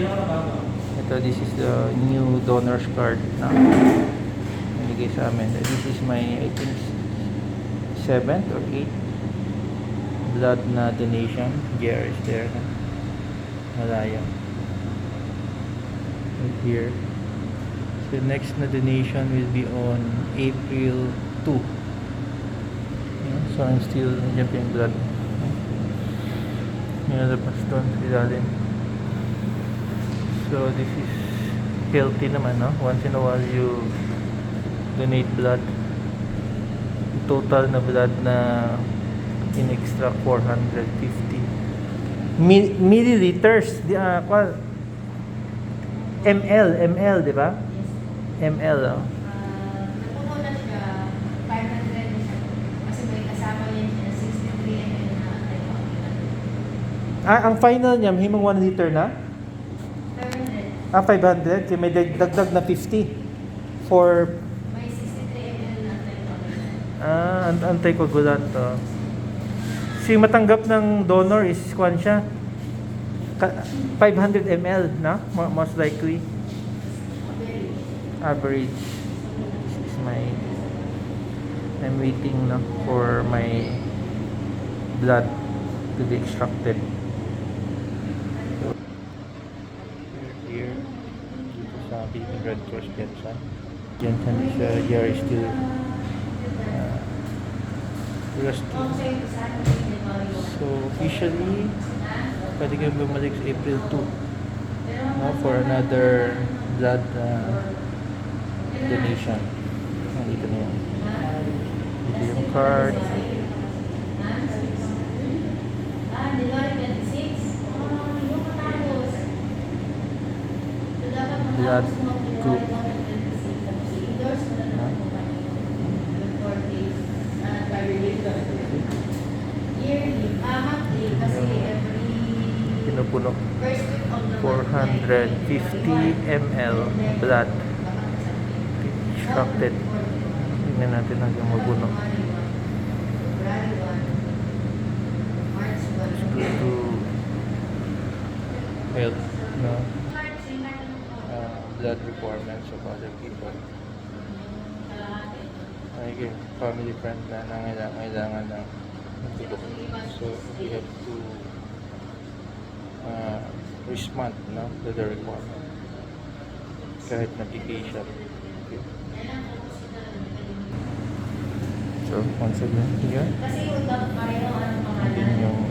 Ito, this is the new donor's card na binigay sa amin. This is my, I think, 7th or 8th blood na donation. Here is there. Malaya. Right here. So next na donation will be on April 2. Yeah, so I'm still jumping blood. Nilabas doon sa ilalim. So this is healthy naman, no? Once in a while you donate blood. Total na blood na in-extract 450 milliliters. ml, di ba? ml, oh. Napuno na siya, 500 na siya. Kasi may kasama yan siya, 63 ml na antibiotic. Ang final niya, himang 1 liter na? 500. 500. Kaya may dagdag na 50 for May 63 ml na antibiotic. anti-coagulant to. Si matanggap ng donor is kwan siya 500 ml na most likely average. This is my, I'm waiting na for my blood to be extracted. Here dito sa Philippine Red Cross Jensen is here is still resting. So officially pwede kayong bumalik sa April 2 for another blood donation. Nandito na yun. Dito yung card. Blood group. Pinupuno 450 ml blood extracted. Tingnan natin hanggang mabuno. It's good to help, no? Blood requirements of other people. Again, family friend na nangailangan ng tulong. So we have to respond, no, to the requirement kahit na vacation. Okay. So once again here, Kasi yung pareho ano pangalan. yun yung